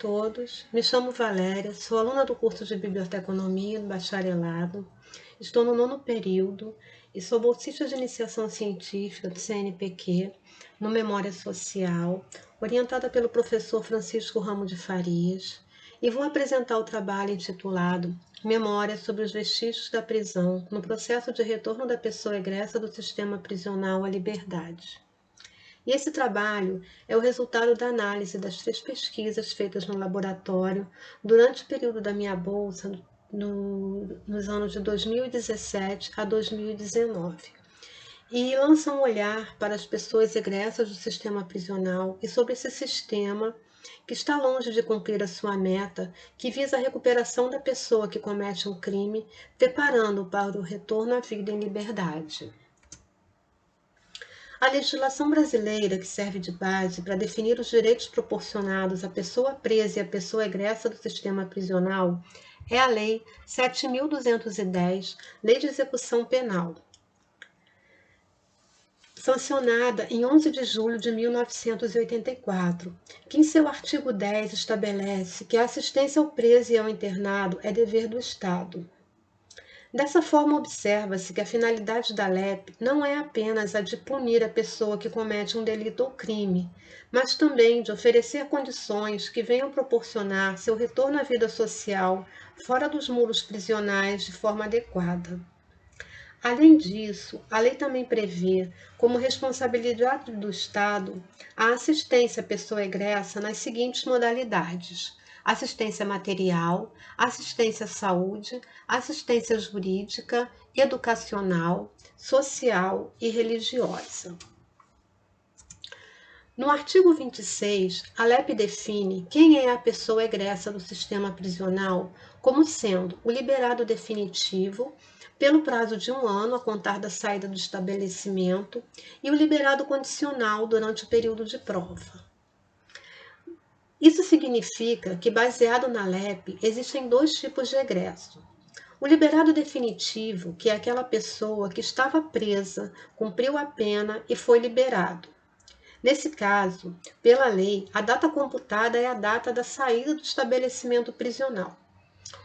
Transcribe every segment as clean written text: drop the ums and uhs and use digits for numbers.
todos, me chamo Valéria, sou aluna do curso de Biblioteconomia do bacharelado, estou no 9º período e sou bolsista de iniciação científica do CNPq, no Memória Social, orientada pelo professor Francisco Ramos de Farias, e vou apresentar o trabalho intitulado Memória sobre os vestígios da prisão no processo de retorno da pessoa egressa do sistema prisional à liberdade. E esse trabalho é o resultado da análise das 3 pesquisas feitas no laboratório durante o período da minha bolsa, nos anos de 2017 a 2019. E lança um olhar para as pessoas egressas do sistema prisional e sobre esse sistema que está longe de cumprir a sua meta, que visa a recuperação da pessoa que comete um crime, preparando para o retorno à vida em liberdade. A legislação brasileira, que serve de base para definir os direitos proporcionados à pessoa presa e à pessoa egressa do sistema prisional, é a Lei 7.210, Lei de Execução Penal, sancionada em 11 de julho de 1984, que em seu artigo 10 estabelece que a assistência ao preso e ao internado é dever do Estado. Dessa forma, observa-se que a finalidade da LEP não é apenas a de punir a pessoa que comete um delito ou crime, mas também de oferecer condições que venham proporcionar seu retorno à vida social fora dos muros prisionais de forma adequada. Além disso, a lei também prevê como responsabilidade do Estado a assistência à pessoa egressa nas seguintes modalidades: assistência material, assistência à saúde, assistência jurídica, educacional, social e religiosa. No artigo 26, a LEP define quem é a pessoa egressa do sistema prisional como sendo o liberado definitivo, pelo prazo de 1 ano a contar da saída do estabelecimento, e o liberado condicional durante o período de prova. Isso significa que, baseado na LEP, existem 2 tipos de egresso. O liberado definitivo, que é aquela pessoa que estava presa, cumpriu a pena e foi liberado. Nesse caso, pela lei, a data computada é a data da saída do estabelecimento prisional.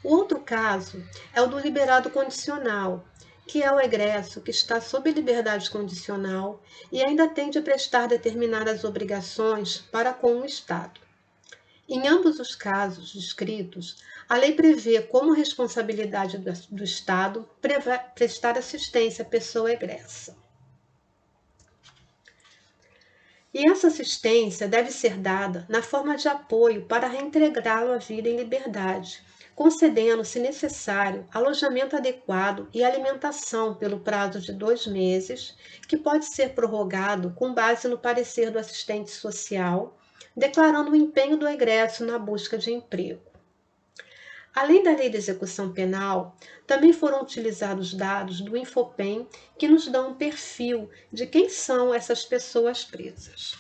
O outro caso é o do liberado condicional, que é o egresso que está sob liberdade condicional e ainda tem de prestar determinadas obrigações para com o Estado. Em ambos os casos descritos, a lei prevê como responsabilidade do Estado prestar assistência à pessoa egressa. E essa assistência deve ser dada na forma de apoio para reintegrá-lo à vida em liberdade, concedendo, se necessário, alojamento adequado e alimentação pelo prazo de 2 meses, que pode ser prorrogado com base no parecer do assistente social, declarando o empenho do egresso na busca de emprego. Além da Lei de Execução Penal, também foram utilizados dados do Infopem que nos dão um perfil de quem são essas pessoas presas.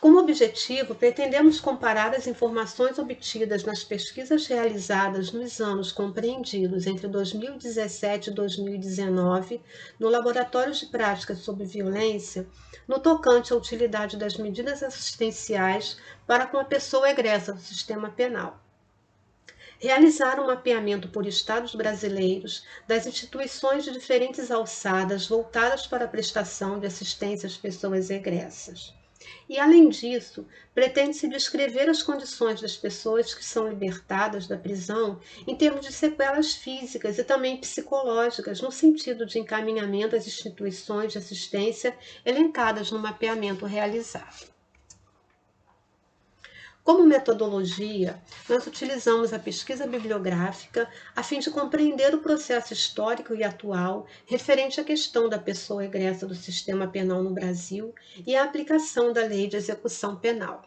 Como objetivo, pretendemos comparar as informações obtidas nas pesquisas realizadas nos anos compreendidos entre 2017 e 2019 no Laboratório de Práticas sobre Violência, no tocante à utilidade das medidas assistenciais para com a pessoa egressa do sistema penal. Realizar um mapeamento por estados brasileiros das instituições de diferentes alçadas voltadas para a prestação de assistência às pessoas egressas. E, além disso, pretende-se descrever as condições das pessoas que são libertadas da prisão em termos de sequelas físicas e também psicológicas, no sentido de encaminhamento às instituições de assistência elencadas no mapeamento realizado. Como metodologia, nós utilizamos a pesquisa bibliográfica a fim de compreender o processo histórico e atual referente à questão da pessoa egressa do sistema penal no Brasil e à aplicação da Lei de Execução Penal.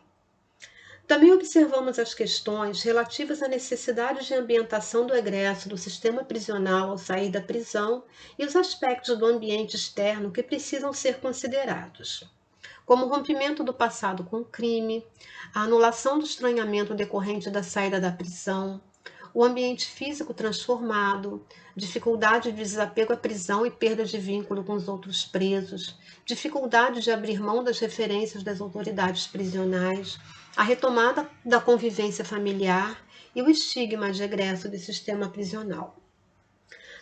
Também observamos as questões relativas à necessidade de ambientação do egresso do sistema prisional ao sair da prisão e os aspectos do ambiente externo que precisam ser considerados, como o rompimento do passado com o crime, a anulação do estranhamento decorrente da saída da prisão, o ambiente físico transformado, dificuldade de desapego à prisão e perda de vínculo com os outros presos, dificuldade de abrir mão das referências das autoridades prisionais, a retomada da convivência familiar e o estigma de egresso do sistema prisional.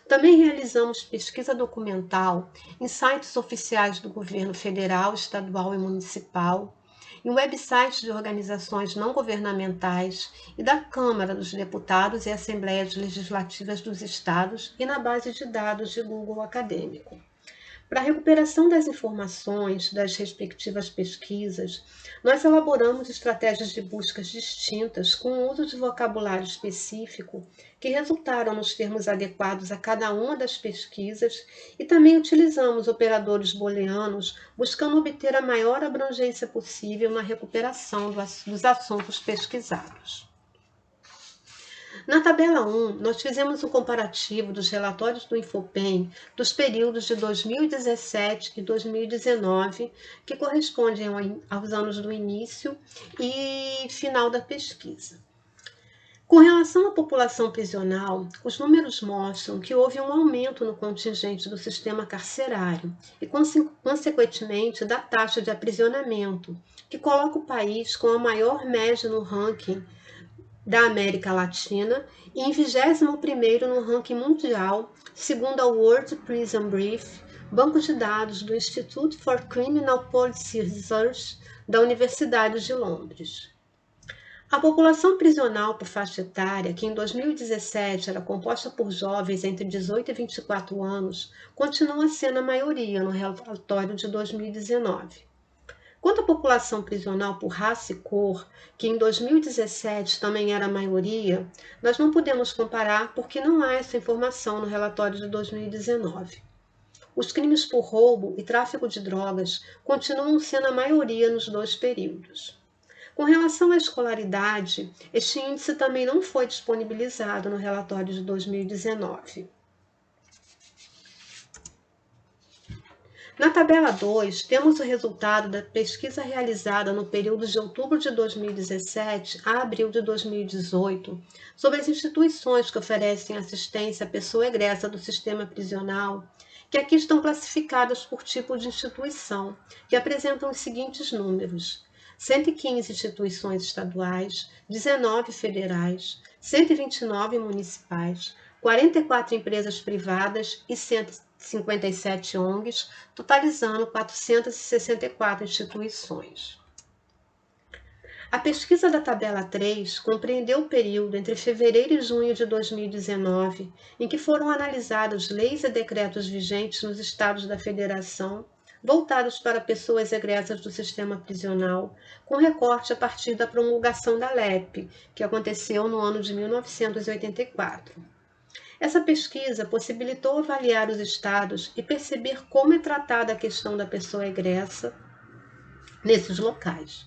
Também realizamos pesquisa documental em sites oficiais do governo federal, estadual e municipal, em websites de organizações não governamentais e da Câmara dos Deputados e Assembleias Legislativas dos Estados e na base de dados de Google Acadêmico. Para a recuperação das informações das respectivas pesquisas, nós elaboramos estratégias de buscas distintas com o uso de vocabulário específico que resultaram nos termos adequados a cada uma das pesquisas e também utilizamos operadores booleanos buscando obter a maior abrangência possível na recuperação dos assuntos pesquisados. Na tabela 1, nós fizemos um comparativo dos relatórios do Infopem dos períodos de 2017 e 2019, que correspondem aos anos do início e final da pesquisa. Com relação à população prisional, os números mostram que houve um aumento no contingente do sistema carcerário e, consequentemente, da taxa de aprisionamento, que coloca o país com a maior média no ranking da América Latina e em 21º no ranking mundial, segundo a World Prison Brief, banco de dados do Institute for Criminal Policy Research da Universidade de Londres. A população prisional por faixa etária, que em 2017 era composta por jovens entre 18 e 24 anos, continua sendo a maioria no relatório de 2019. Quanto à população prisional por raça e cor, que em 2017 também era a maioria, nós não podemos comparar porque não há essa informação no relatório de 2019. Os crimes por roubo e tráfico de drogas continuam sendo a maioria nos dois períodos. Com relação à escolaridade, este índice também não foi disponibilizado no relatório de 2019. Na tabela 2, temos o resultado da pesquisa realizada no período de outubro de 2017 a abril de 2018 sobre as instituições que oferecem assistência à pessoa egressa do sistema prisional, que aqui estão classificadas por tipo de instituição, que apresentam os seguintes números: 115 instituições estaduais, 19 federais, 129 municipais, 44 empresas privadas e 157 ONGs, totalizando 464 instituições. A pesquisa da tabela 3 compreendeu o período entre fevereiro e junho de 2019, em que foram analisadas leis e decretos vigentes nos estados da federação, voltados para pessoas egressas do sistema prisional, com recorte a partir da promulgação da LEP, que aconteceu no ano de 1984. Essa pesquisa possibilitou avaliar os estados e perceber como é tratada a questão da pessoa egressa nesses locais.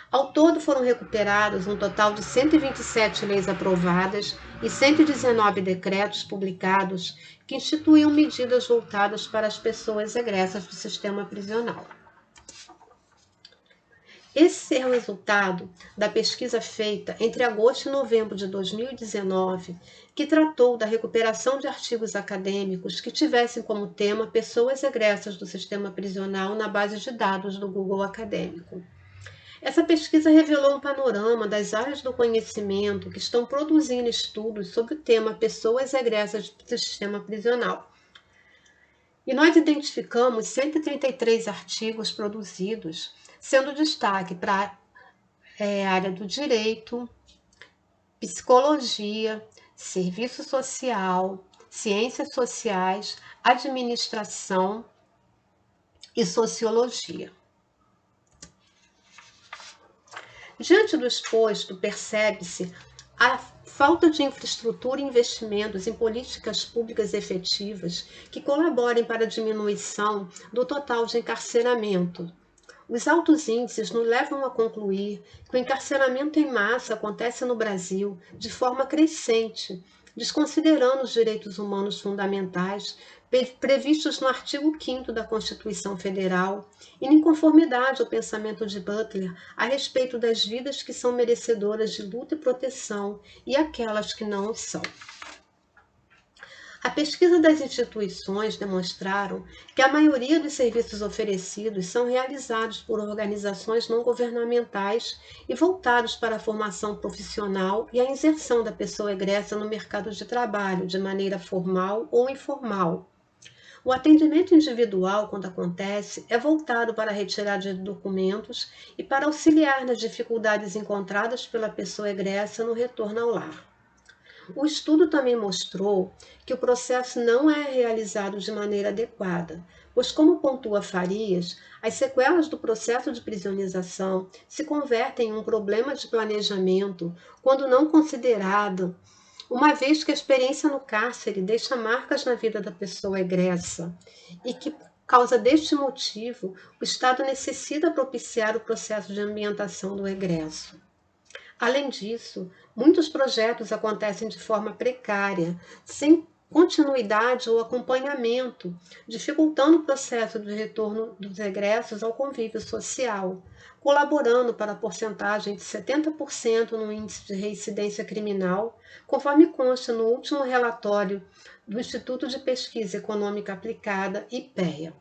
Ao todo foram recuperados um total de 127 leis aprovadas e 119 decretos publicados que instituíam medidas voltadas para as pessoas egressas do sistema prisional. Esse é o resultado da pesquisa feita entre agosto e novembro de 2019, que tratou da recuperação de artigos acadêmicos que tivessem como tema pessoas egressas do sistema prisional na base de dados do Google Acadêmico. Essa pesquisa revelou um panorama das áreas do conhecimento que estão produzindo estudos sobre o tema pessoas egressas do sistema prisional. E nós identificamos 133 artigos produzidos, sendo destaque para a área do direito, psicologia, serviço social, ciências sociais, administração e sociologia. Diante do exposto, percebe-se a falta de infraestrutura e investimentos em políticas públicas efetivas que colaborem para a diminuição do total de encarceramento. Os altos índices nos levam a concluir que o encarceramento em massa acontece no Brasil de forma crescente, desconsiderando os direitos humanos fundamentais, previstos no artigo 5º da Constituição Federal, e em conformidade ao pensamento de Butler a respeito das vidas que são merecedoras de luta e proteção e aquelas que não o são. A pesquisa das instituições demonstraram que a maioria dos serviços oferecidos são realizados por organizações não governamentais e voltados para a formação profissional e a inserção da pessoa egressa no mercado de trabalho, de maneira formal ou informal. O atendimento individual, quando acontece, é voltado para a retirada de documentos e para auxiliar nas dificuldades encontradas pela pessoa egressa no retorno ao lar. O estudo também mostrou que o processo não é realizado de maneira adequada, pois, como pontua Farias, as sequelas do processo de prisionerização se convertem em um problema de planejamento quando não considerado, uma vez que a experiência no cárcere deixa marcas na vida da pessoa egressa e que, por causa deste motivo, o Estado necessita propiciar o processo de ambientação do egresso. Além disso, muitos projetos acontecem de forma precária, sem continuidade ou acompanhamento, dificultando o processo de retorno dos egressos ao convívio social, colaborando para a porcentagem de 70% no índice de reincidência criminal, conforme consta no último relatório do Instituto de Pesquisa Econômica Aplicada, IPEA.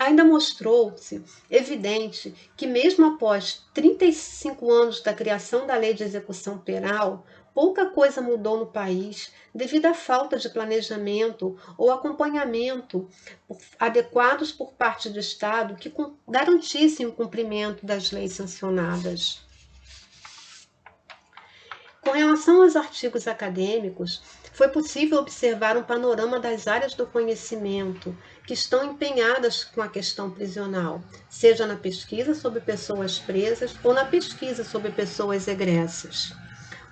Ainda mostrou-se evidente que, mesmo após 35 anos da criação da Lei de Execução Penal, pouca coisa mudou no país devido à falta de planejamento ou acompanhamento adequados por parte do Estado que garantissem o cumprimento das leis sancionadas. Com relação aos artigos acadêmicos, foi possível observar um panorama das áreas do conhecimento que estão empenhadas com a questão prisional, seja na pesquisa sobre pessoas presas ou na pesquisa sobre pessoas egressas.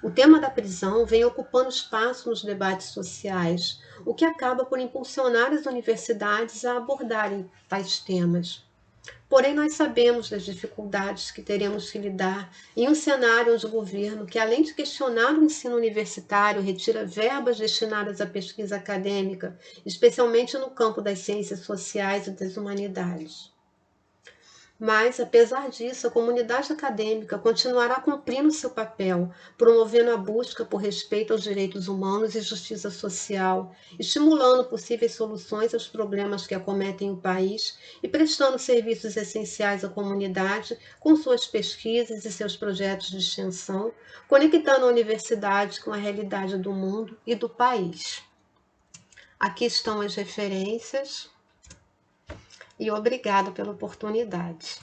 O tema da prisão vem ocupando espaço nos debates sociais, o que acaba por impulsionar as universidades a abordarem tais temas. Porém, nós sabemos das dificuldades que teremos que lidar em um cenário onde o governo, que além de questionar o ensino universitário, retira verbas destinadas à pesquisa acadêmica, especialmente no campo das ciências sociais e das humanidades. Mas, apesar disso, a comunidade acadêmica continuará cumprindo seu papel, promovendo a busca por respeito aos direitos humanos e justiça social, estimulando possíveis soluções aos problemas que acometem o país e prestando serviços essenciais à comunidade com suas pesquisas e seus projetos de extensão, conectando a universidade com a realidade do mundo e do país. Aqui estão as referências. E obrigada pela oportunidade.